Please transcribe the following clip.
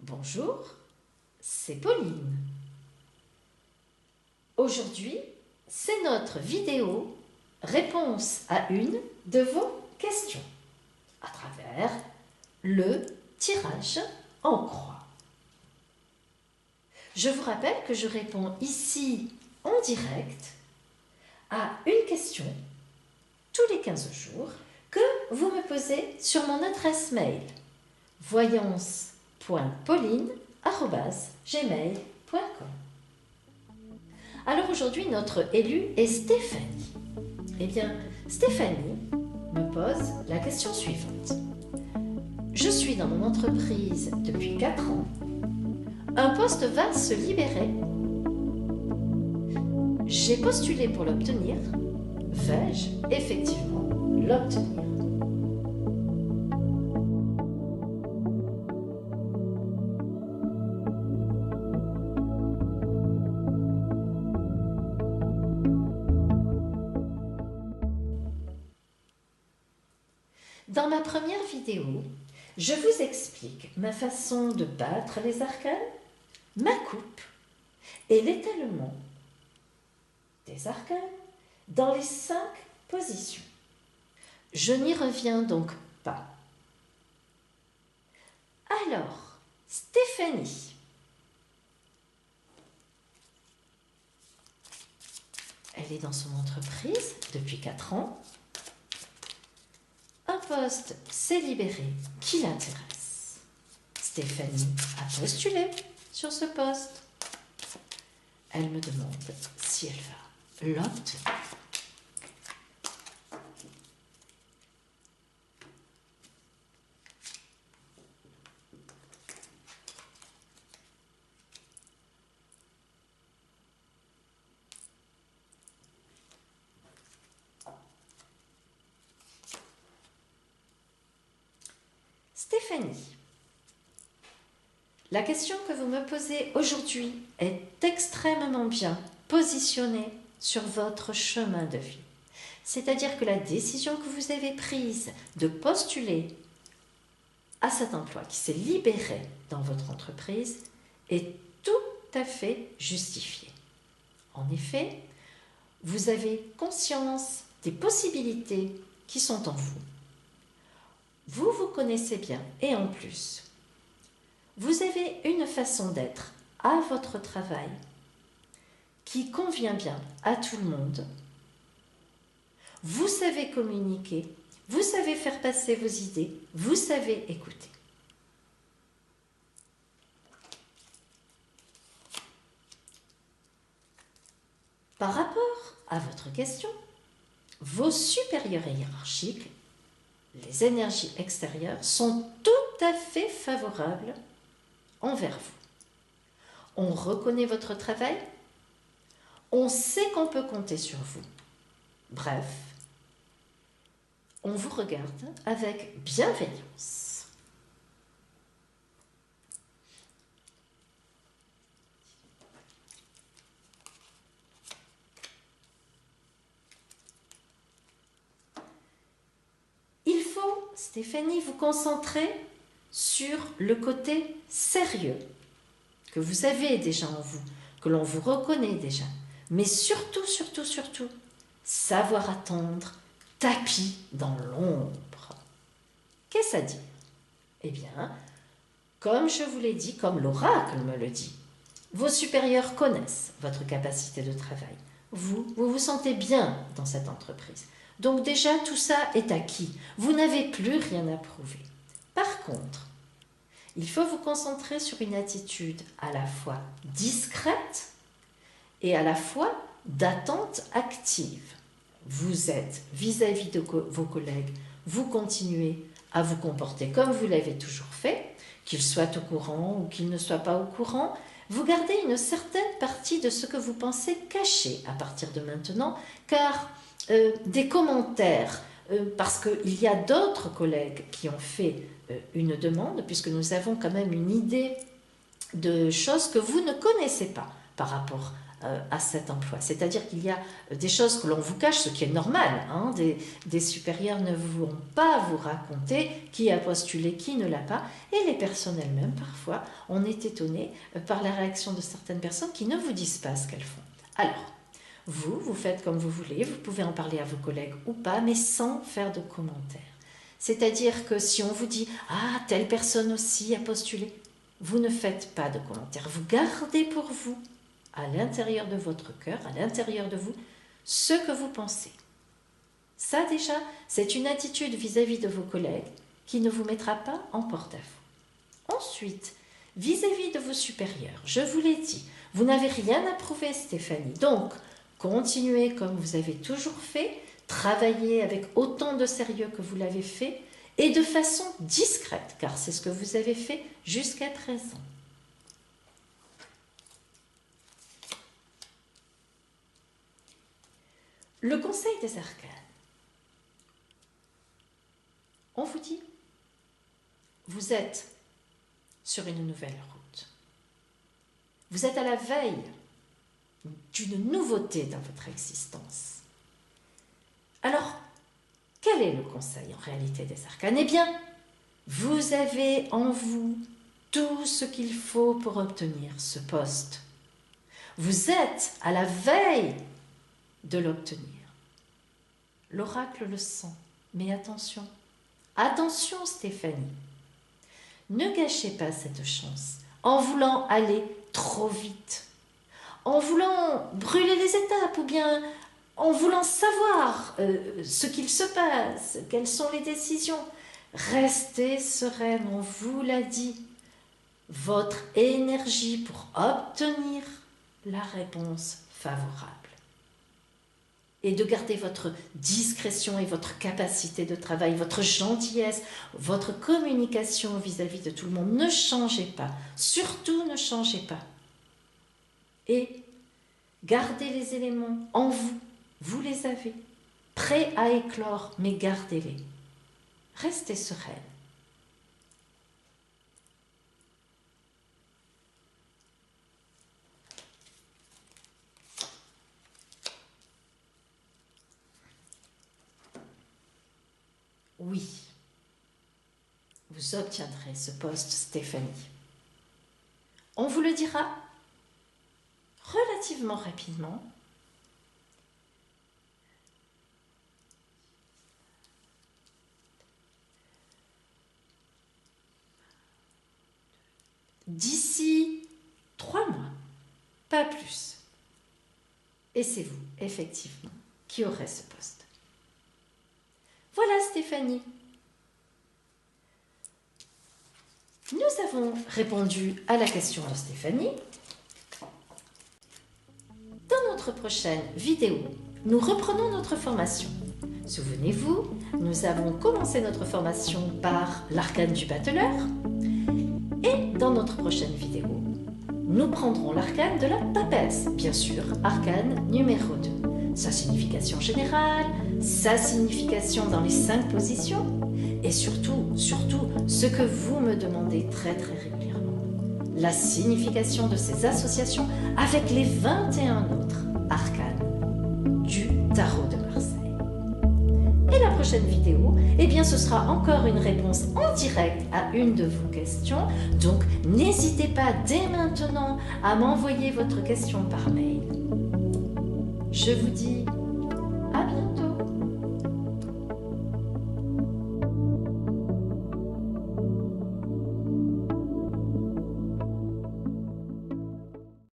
Bonjour, c'est Pauline. Aujourd'hui, c'est notre vidéo réponse à une de vos questions à travers le tirage en croix. Je vous rappelle que je réponds ici en direct à une question tous les 15 jours que vous me posez sur mon adresse mail voyance.pauline@gmail.com. Alors aujourd'hui, notre élue est Stéphanie. Eh bien, Stéphanie me pose la question suivante. Je suis dans mon entreprise depuis 4 ans. Un poste va se libérer. J'ai postulé pour l'obtenir. Vais-je effectivement l'obtenir ? Dans ma première vidéo, je vous explique ma façon de battre les arcanes, ma coupe et l'étalement des arcanes dans les 5 positions. Je n'y reviens donc pas. Alors, Stéphanie, elle est dans son entreprise depuis 4 ans. Un poste s'est libéré qui l'intéresse. Stéphanie a postulé sur ce poste. Elle me demande si elle va l'obtenir. Stéphanie, la question que vous me posez aujourd'hui est extrêmement bien positionnée sur votre chemin de vie. C'est-à-dire que la décision que vous avez prise de postuler à cet emploi qui s'est libéré dans votre entreprise est tout à fait justifiée. En effet, vous avez conscience des possibilités qui sont en vous. Vous vous connaissez bien et en plus, vous avez une façon d'être à votre travail qui convient bien à tout le monde. Vous savez communiquer, vous savez faire passer vos idées, vous savez écouter. Par rapport à votre question, vos supérieurs hiérarchiques, les énergies extérieures, sont tout à fait favorables envers vous. On reconnaît votre travail, on sait qu'on peut compter sur vous. Bref, on vous regarde avec bienveillance. Il faut, Stéphanie, vous concentrer sur le côté sérieux que vous avez déjà en vous, que l'on vous reconnaît déjà. Mais surtout, savoir attendre, tapis dans l'ombre. Qu'est-ce à dire ? Eh bien, comme je vous l'ai dit, comme l'oracle me le dit, vos supérieurs connaissent votre capacité de travail. Vous vous sentez bien dans cette entreprise. Donc déjà, tout ça est acquis. Vous n'avez plus rien à prouver. Par contre, il faut vous concentrer sur une attitude à la fois discrète et à la fois d'attente active. Vous êtes vis-à-vis de vos collègues, vous continuez à vous comporter comme vous l'avez toujours fait, qu'ils soient au courant ou qu'ils ne soient pas au courant. Vous gardez une certaine partie de ce que vous pensez caché à partir de maintenant, car des commentaires, parce qu'il y a d'autres collègues qui ont fait une demande, puisque nous avons quand même une idée de choses que vous ne connaissez pas par rapport à cet emploi. C'est-à-dire qu'il y a des choses que l'on vous cache, ce qui est normal. Hein. Des supérieurs ne vont pas vous raconter qui a postulé, qui ne l'a pas. Et les personnes elles-mêmes, parfois, on est étonné par la réaction de certaines personnes qui ne vous disent pas ce qu'elles font. Alors, vous faites comme vous voulez, vous pouvez en parler à vos collègues ou pas, mais sans faire de commentaires. C'est-à-dire que si on vous dit « Ah, telle personne aussi a postulé », vous ne faites pas de commentaires. Vous gardez pour vous, à l'intérieur de votre cœur, à l'intérieur de vous, ce que vous pensez. Ça déjà, c'est une attitude vis-à-vis de vos collègues qui ne vous mettra pas en porte-à-faux. Ensuite, vis-à-vis de vos supérieurs, je vous l'ai dit, vous n'avez rien à prouver, Stéphanie. Donc, continuez comme vous avez toujours fait, travaillez avec autant de sérieux que vous l'avez fait et de façon discrète, car c'est ce que vous avez fait jusqu'à présent. Le conseil des arcanes. On vous dit, vous êtes sur une nouvelle route. Vous êtes à la veille d'une nouveauté dans votre existence. Alors, quel est le conseil en réalité des arcanes? Eh bien, vous avez en vous tout ce qu'il faut pour obtenir ce poste. Vous êtes à la veille de l'obtenir. L'oracle le sent, mais attention, attention Stéphanie, ne gâchez pas cette chance en voulant aller trop vite, en voulant brûler les étapes ou bien en voulant savoir ce qu'il se passe, quelles sont les décisions. Restez sereine, on vous l'a dit. Votre énergie pour obtenir la réponse favorable. Et de garder votre discrétion et votre capacité de travail, votre gentillesse, votre communication vis-à-vis de tout le monde. Ne changez pas, surtout ne changez pas. Et gardez les éléments en vous, vous les avez, prêts à éclore, mais gardez-les. Restez sereine. Oui, vous obtiendrez ce poste, Stéphanie. On vous le dira relativement rapidement. D'ici 3 mois, pas plus. Et c'est vous, effectivement, qui aurez ce poste. Voilà Stéphanie. Nous avons répondu à la question de Stéphanie. Dans notre prochaine vidéo, nous reprenons notre formation. Souvenez-vous, nous avons commencé notre formation par l'arcane du battleur. Et dans notre prochaine vidéo, nous prendrons l'arcane de la papesse, bien sûr, arcane numéro 2. Sa signification générale, sa signification dans les 5 positions, et surtout, ce que vous me demandez très régulièrement, la signification de ces associations avec les 21 autres arcanes du tarot de Marseille. Et la prochaine vidéo, eh bien ce sera encore une réponse en direct à une de vos questions. Donc n'hésitez pas dès maintenant à m'envoyer votre question par mail. Je vous dis